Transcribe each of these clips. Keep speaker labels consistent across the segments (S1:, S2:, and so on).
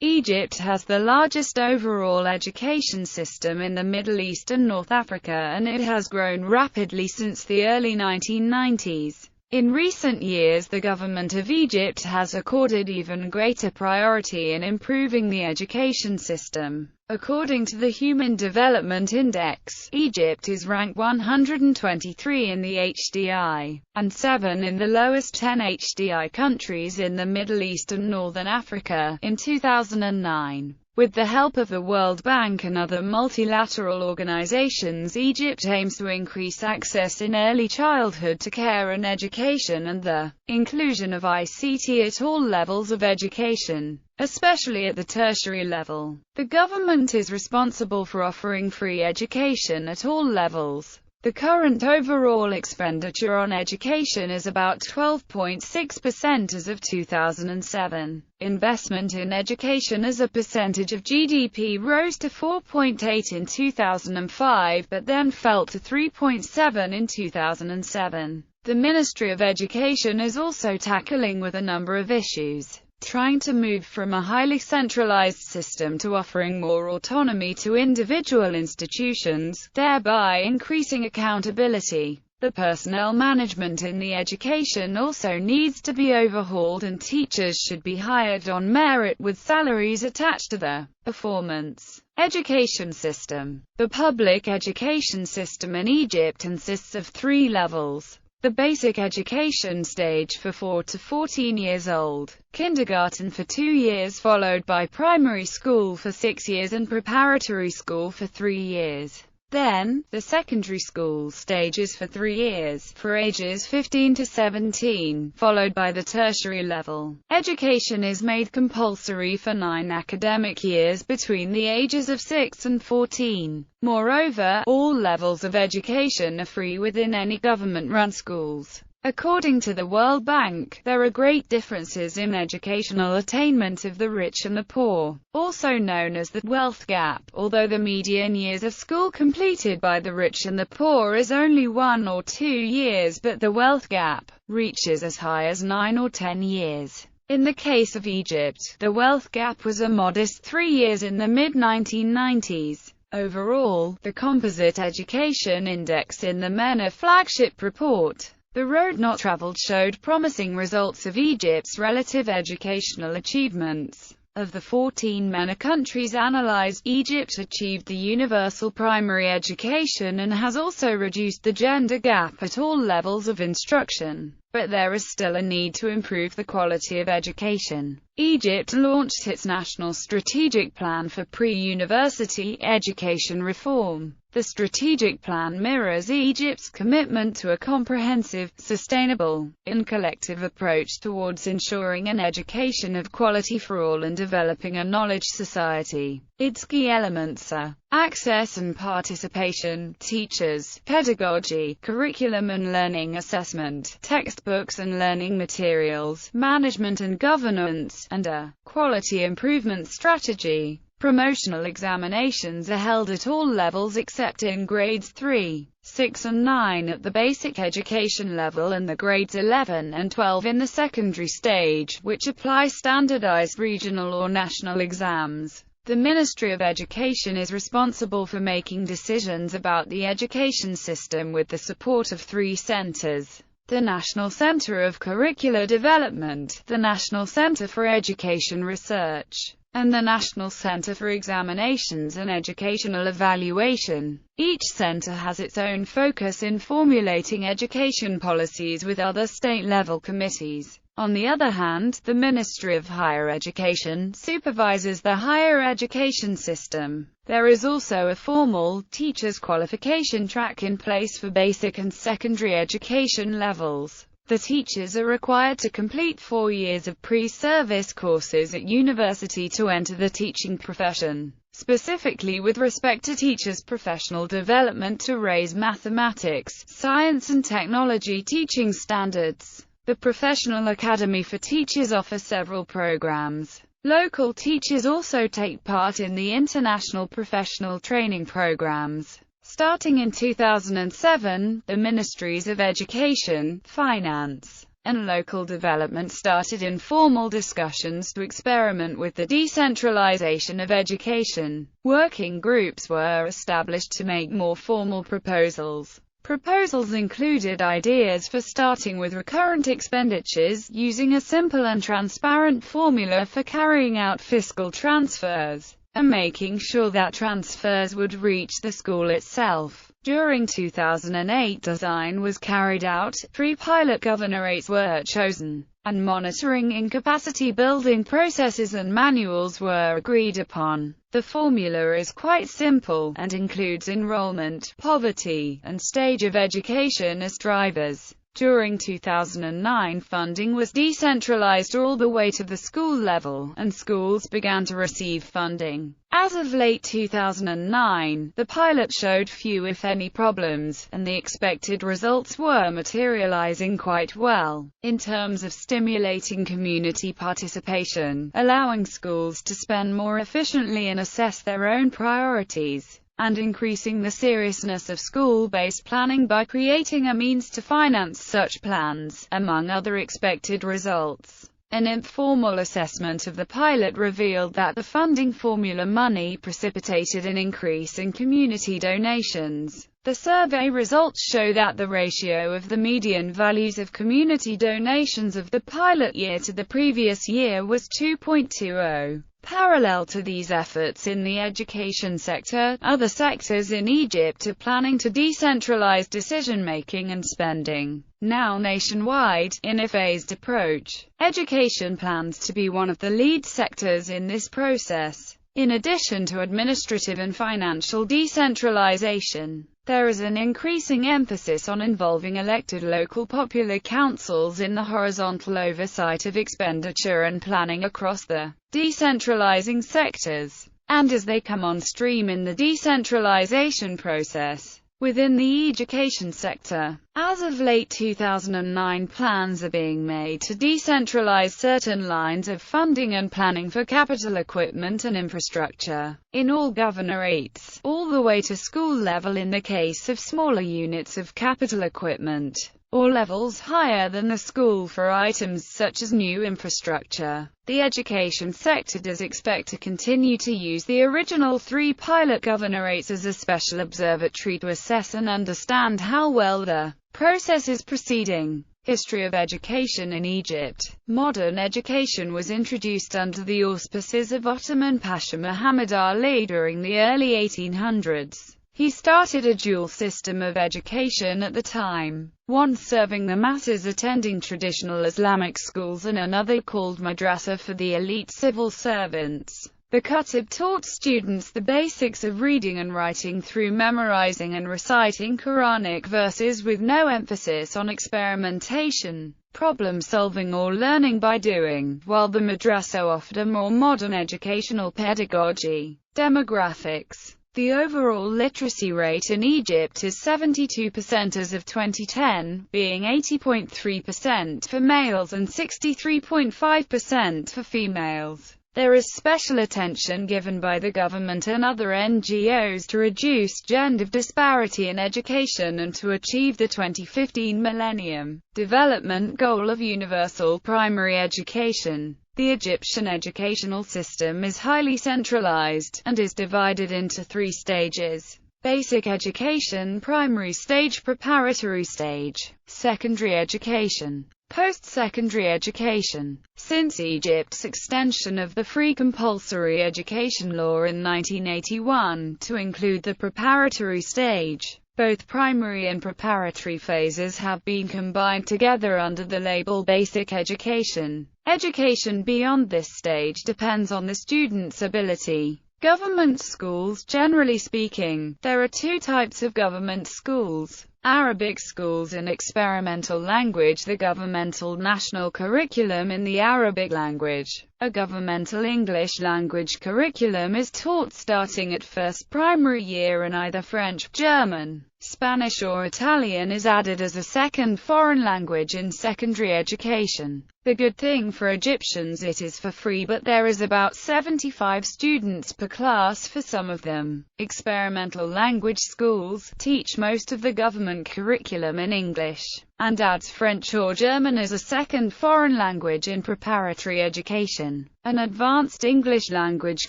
S1: Egypt has the largest overall education system in the Middle East and North Africa, and it has grown rapidly since the early 1990s. In recent years, the government of Egypt has accorded even greater priority in improving the education system. According to the Human Development Index, Egypt is ranked 123 in the HDI, and 7 in the lowest 10 HDI countries in the Middle East and Northern Africa, in 2009. With the help of the World Bank and other multilateral organizations, Egypt aims to increase access in early childhood to care and education and the inclusion of ICT at all levels of education, especially at the tertiary level. The government is responsible for offering free education at all levels. The current overall expenditure on education is about 12.6% as of 2007. Investment in education as a percentage of GDP rose to 4.8 in 2005, but then fell to 3.7 in 2007. The Ministry of Education is also tackling with a number of issues, trying to move from a highly centralized system to offering more autonomy to individual institutions, thereby increasing accountability. The personnel management in the education also needs to be overhauled, and teachers should be hired on merit with salaries attached to their performance. Education system. The public education system in Egypt consists of 3 levels. The basic education stage for 4 to 14 years old, kindergarten for 2 years followed by primary school for 6 years and preparatory school for 3 years. Then, the secondary school stages for 3 years, for ages 15 to 17, followed by the tertiary level. Education is made compulsory for 9 academic years between the ages of 6 and 14. Moreover, all levels of education are free within any government-run schools. According to the World Bank, there are great differences in educational attainment of the rich and the poor, also known as the wealth gap. Although the median years of school completed by the rich and the poor is only 1 or 2 years, but the wealth gap reaches as high as 9 or 10 years. In the case of Egypt, the wealth gap was a modest 3 years in the mid-1990s. Overall, the Composite Education Index in the MENA flagship report, The Road Not Traveled, showed promising results of Egypt's relative educational achievements. Of the 14 MENA countries analyzed, Egypt achieved the universal primary education and has also reduced the gender gap at all levels of instruction. But there is still a need to improve the quality of education. Egypt launched its National Strategic Plan for Pre-University Education Reform. The strategic plan mirrors Egypt's commitment to a comprehensive, sustainable, and collective approach towards ensuring an education of quality for all and developing a knowledge society. Its key elements are access and participation, teachers, pedagogy, curriculum and learning assessment, textbooks and learning materials, management and governance, and a quality improvement strategy. Promotional examinations are held at all levels except in grades 3, 6 and 9 at the basic education level and the grades 11 and 12 in the secondary stage, which apply standardized regional or national exams. The Ministry of Education is responsible for making decisions about the education system with the support of 3 centers: the National Center of Curricular Development, the National Center for Education Research, and the National Center for Examinations and Educational Evaluation. Each center has its own focus in formulating education policies with other state-level committees. On the other hand, the Ministry of Higher Education supervises the higher education system. There is also a formal teacher's qualification track in place for basic and secondary education levels. The teachers are required to complete 4 years of pre-service courses at university to enter the teaching profession. Specifically with respect to teachers' professional development to raise mathematics, science and technology teaching standards. The Professional Academy for Teachers offers several programs. Local teachers also take part in the international professional training programs. Starting in 2007, the Ministries of Education, Finance, and local development started informal discussions to experiment with the decentralization of education. Working groups were established to make more formal proposals. Proposals included ideas for starting with recurrent expenditures, using a simple and transparent formula for carrying out fiscal transfers, and making sure that transfers would reach the school itself. During 2008, design was carried out, 3 pilot governorates were chosen, and monitoring and capacity building processes and manuals were agreed upon. The formula is quite simple, and includes enrollment, poverty, and stage of education as drivers. During 2009, funding was decentralized all the way to the school level, and schools began to receive funding. As of late 2009, the pilot showed few if any problems, and the expected results were materializing quite well, in terms of stimulating community participation, allowing schools to spend more efficiently and assess their own priorities, and increasing the seriousness of school-based planning by creating a means to finance such plans, among other expected results. An informal assessment of the pilot revealed that the funding formula money precipitated an increase in community donations. The survey results show that the ratio of the median values of community donations of the pilot year to the previous year was 2.20. Parallel to these efforts in the education sector, other sectors in Egypt are planning to decentralize decision-making and spending. Now nationwide, in a phased approach, education plans to be one of the lead sectors in this process. In addition to administrative and financial decentralization, there is an increasing emphasis on involving elected local popular councils in the horizontal oversight of expenditure and planning across the decentralizing sectors, and as they come on stream in the decentralization process. Within the education sector, as of late 2009, plans are being made to decentralize certain lines of funding and planning for capital equipment and infrastructure, in all governorates, all the way to school level in the case of smaller units of capital equipment, or levels higher than the school for items such as new infrastructure. The education sector does expect to continue to use the original 3 pilot governorates as a special observatory to assess and understand how well the process is proceeding. History of education in Egypt. Modern education was introduced under the auspices of Ottoman Pasha Muhammad Ali during the early 1800s. He started a dual system of education at the time, one serving the masses attending traditional Islamic schools and another called madrasa for the elite civil servants. The Kutub taught students the basics of reading and writing through memorizing and reciting Quranic verses with no emphasis on experimentation, problem-solving or learning by doing, while the madrasa offered a more modern educational pedagogy. Demographics. The overall literacy rate in Egypt is 72% as of 2010, being 80.3% for males and 63.5% for females. There is special attention given by the government and other NGOs to reduce gender disparity in education and to achieve the 2015 Millennium Development Goal of universal primary education. The Egyptian educational system is highly centralized, and is divided into 3 stages. Basic education, primary stage, preparatory stage, secondary education, post-secondary education. Since Egypt's extension of the free compulsory education law in 1981 to include the preparatory stage, both primary and preparatory phases have been combined together under the label basic education. Education beyond this stage depends on the student's ability. Government schools. Generally speaking, there are 2 types of government schools: Arabic schools in experimental language, the governmental national curriculum in the Arabic language. A governmental English language curriculum is taught starting at first primary year, and either French, German, Spanish or Italian is added as a second foreign language in secondary education. The good thing for Egyptians, it is for free, but there is about 75 students per class for some of them. Experimental language schools teach most of the government government curriculum in English, and adds French or German as a second foreign language in preparatory education. An advanced English language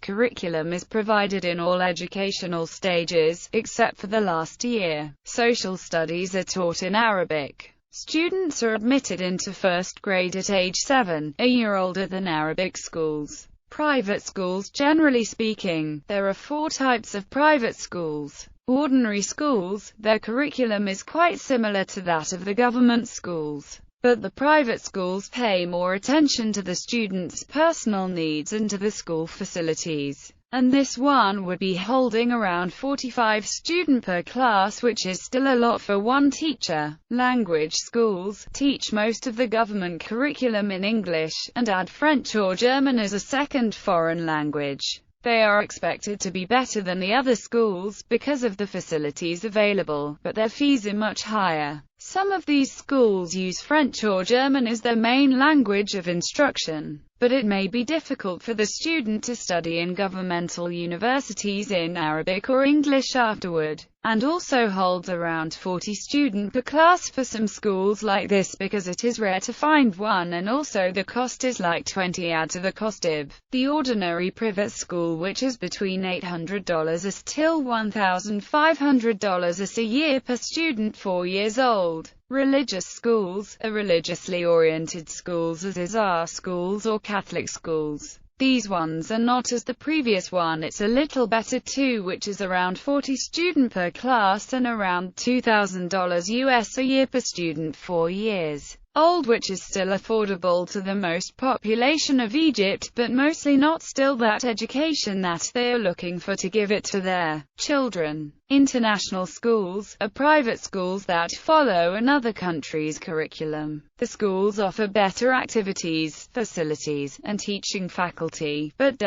S1: curriculum is provided in all educational stages, except for the last year. Social studies are taught in Arabic. Students are admitted into first grade at age 7, a year older than Arabic schools. Private schools. Generally speaking, there are 4 types of private schools. Ordinary schools. Their curriculum is quite similar to that of the government schools, but the private schools pay more attention to the students' personal needs and to the school facilities. And this one would be holding around 45 students per class, which is still a lot for one teacher. Language schools teach most of the government curriculum in English, and add French or German as a second foreign language. They are expected to be better than the other schools, because of the facilities available, but their fees are much higher. Some of these schools use French or German as their main language of instruction, but it may be difficult for the student to study in governmental universities in Arabic or English afterward, and also holds around 40 students per class for some schools like this, because it is rare to find one, and also the cost is like 20 add to the cost of the ordinary private school, which is between $800 till $1,500 a year per student 4 years old. Religious schools are religiously oriented schools, as Al-Azhar schools or Catholic schools. These ones are not as the previous one, it's a little better too, which is around 40 students per class and around $2,000 US a year per student 4 years old, which is still affordable to the most population of Egypt, but mostly not still that education that they are looking for to give it to their children. International schools are private schools that follow another country's curriculum. The schools offer better activities, facilities, and teaching faculty, but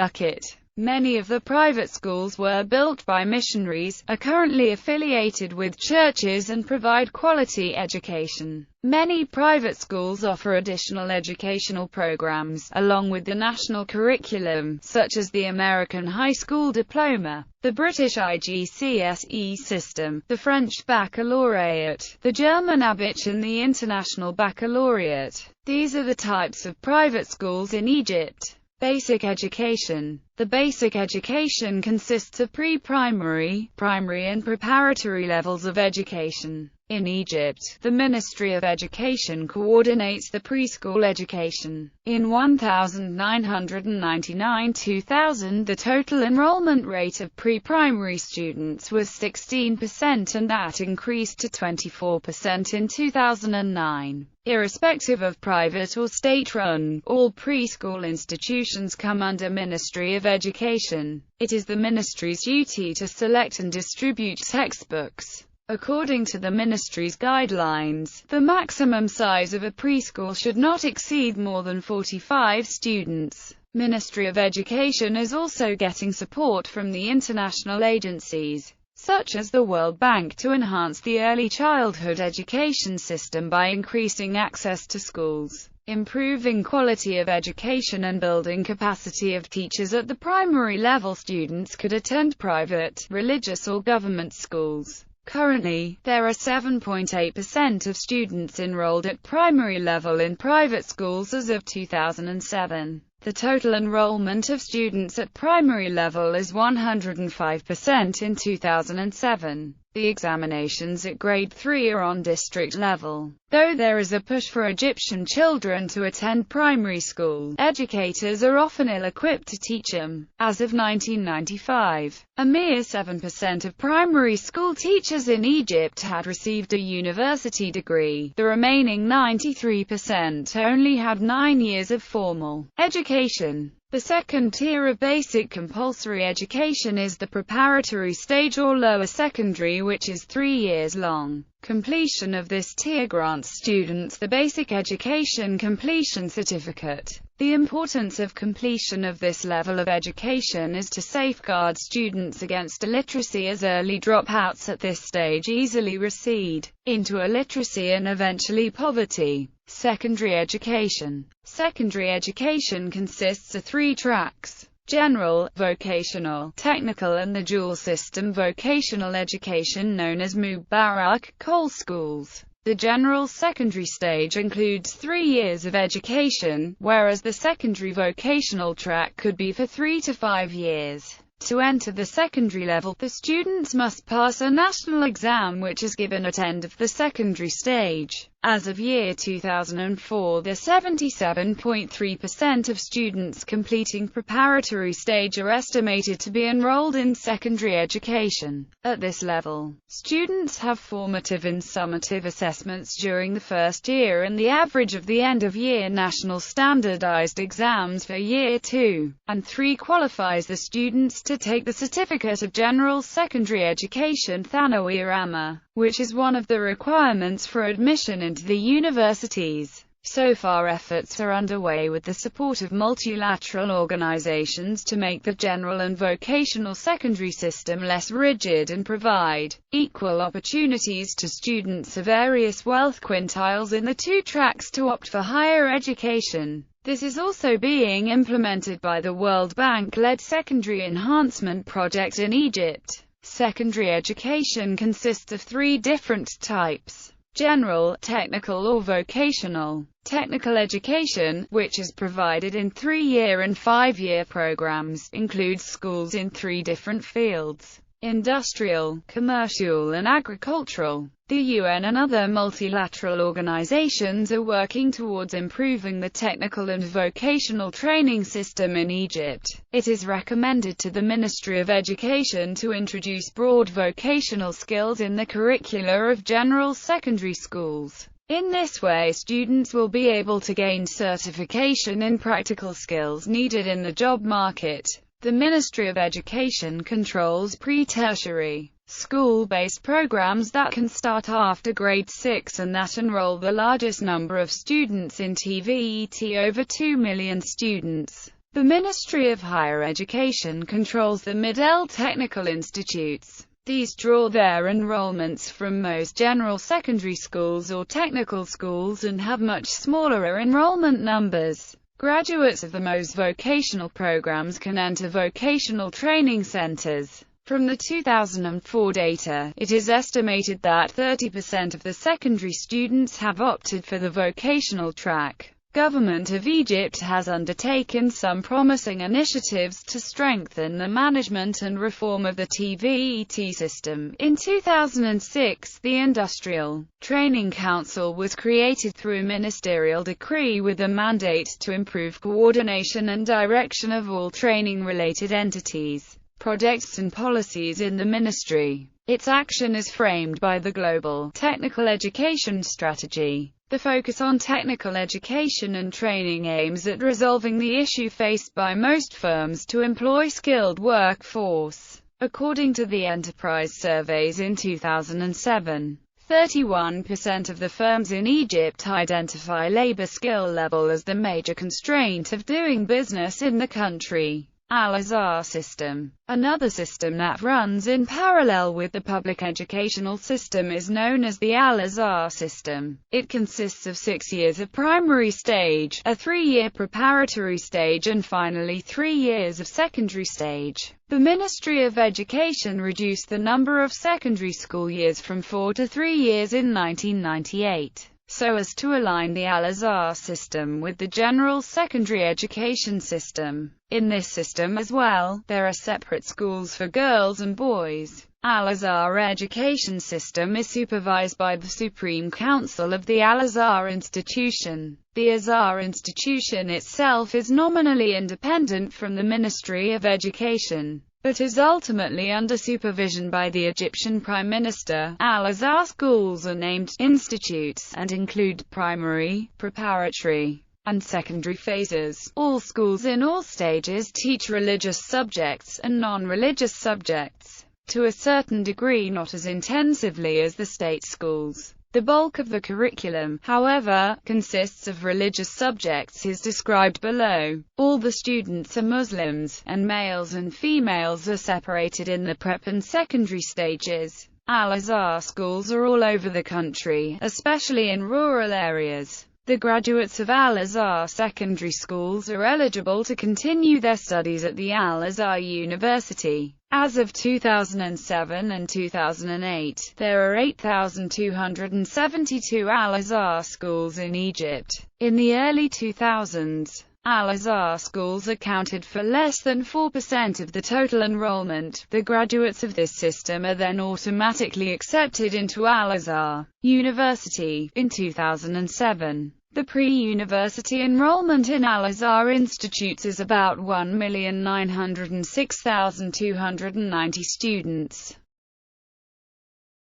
S1: many of the private schools were built by missionaries, are currently affiliated with churches and provide quality education. Many private schools offer additional educational programs, along with the national curriculum, such as the American High School Diploma, the British IGCSE system, the French Baccalaureate, the German Abitur and the International Baccalaureate. These are the types of private schools in Egypt. Basic education. The basic education consists of pre-primary, primary and preparatory levels of education. In Egypt, the Ministry of Education coordinates the preschool education. In 1999-2000, the total enrollment rate of pre-primary students was 16%, and that increased to 24% in 2009. Irrespective of private or state-run, all preschool institutions come under Ministry of Education. It is the ministry's duty to select and distribute textbooks. According to the ministry's guidelines, the maximum size of a preschool should not exceed more than 45 students. Ministry of Education is also getting support from the international agencies, such as the World Bank, to enhance the early childhood education system by increasing access to schools, improving quality of education and building capacity of teachers at the primary level. Students could attend private, religious or government schools. Currently, there are 7.8% of students enrolled at primary level in private schools as of 2007. The total enrollment of students at primary level is 105% in 2007. The examinations at grade 3 are on district level. Though there is a push for Egyptian children to attend primary school, educators are often ill-equipped to teach them. As of 1995, a mere 7% of primary school teachers in Egypt had received a university degree. The remaining 93% only had 9 years of formal education. The second tier of basic compulsory education is the preparatory stage or lower secondary, which is 3 years long. Completion of this tier grants students the Basic Education Completion Certificate. The importance of completion of this level of education is to safeguard students against illiteracy, as early dropouts at this stage easily recede into illiteracy and eventually poverty. Secondary education. Secondary education consists of 3 tracks. general, vocational, technical and the dual system vocational education known as Mubarak Cole schools. The general secondary stage includes 3 years of education, whereas the secondary vocational track could be for 3 to 5 years. To enter the secondary level, the students must pass a national exam which is given at end of the secondary stage. As of year 2004, the 77.3% of students completing preparatory stage are estimated to be enrolled in secondary education. At this level, students have formative and summative assessments during the first year and the average of the end-of-year national standardized exams for year 2 and 3 qualifies the students to take the Certificate of General Secondary Education Thanawi Rama, which is one of the requirements for admission into the universities. So far efforts are underway with the support of multilateral organizations to make the general and vocational secondary system less rigid and provide equal opportunities to students of various wealth quintiles in the 2 tracks to opt for higher education. This is also being implemented by the World Bank-led Secondary Enhancement Project in Egypt. Secondary education consists of 3 different types: general, technical or vocational. Technical education, which is provided in 3-year and 5-year programs, includes schools in 3 different fields: industrial, commercial and agricultural. The UN and other multilateral organizations are working towards improving the technical and vocational training system in Egypt. It is recommended to the Ministry of Education to introduce broad vocational skills in the curricula of general secondary schools. In this way, students will be able to gain certification in practical skills needed in the job market. The Ministry of Education controls pre-tertiary, school-based programs that can start after grade 6 and that enroll the largest number of students in TVET, over 2 million students. The Ministry of Higher Education controls the middle technical institutes. These draw their enrollments from most general secondary schools or technical schools and have much smaller enrollment numbers. Graduates of the most vocational programs can enter vocational training centers. From the 2004 data, it is estimated that 30% of the secondary students have opted for the vocational track. Government of Egypt has undertaken some promising initiatives to strengthen the management and reform of the TVET system. In 2006, the Industrial Training Council was created through ministerial decree with a mandate to improve coordination and direction of all training-related entities, projects and policies in the ministry. Its action is framed by the Global Technical Education Strategy. The focus on technical education and training aims at resolving the issue faced by most firms to employ skilled workforce. According to the enterprise surveys in 2007, 31% of the firms in Egypt identify labor skill level as the major constraint of doing business in the country. Al-Azhar System. Another system that runs in parallel with the public educational system is known as the Al-Azhar System. It consists of 6 years of primary stage, a 3-year preparatory stage and finally 3 years of secondary stage. The Ministry of Education reduced the number of secondary school years from 4 to 3 years in 1998. So as to align the Al-Azhar system with the general secondary education system. In this system as well, there are separate schools for girls and boys. Al-Azhar education system is supervised by the Supreme Council of the Al-Azhar Institution. The Azhar Institution itself is nominally independent from the Ministry of Education, but is ultimately under supervision by the Egyptian Prime Minister. Al-Azhar schools are named institutes, and include primary, preparatory, and secondary phases. All schools in all stages teach religious subjects and non-religious subjects, to a certain degree not as intensively as the state schools. The bulk of the curriculum, however, consists of religious subjects as described below. All the students are Muslims, and males and females are separated in the prep and secondary stages. Al-Azhar schools are all over the country, especially in rural areas. The graduates of Al-Azhar secondary schools are eligible to continue their studies at the Al-Azhar University. As of 2007 and 2008, there are 8,272 Al-Azhar schools in Egypt. In the early 2000s, Al-Azhar schools accounted for less than 4% of the total enrollment. The graduates of this system are then automatically accepted into Al-Azhar University. In 2007, the pre-university enrollment in Al-Azhar institutes is about 1,906,290 students.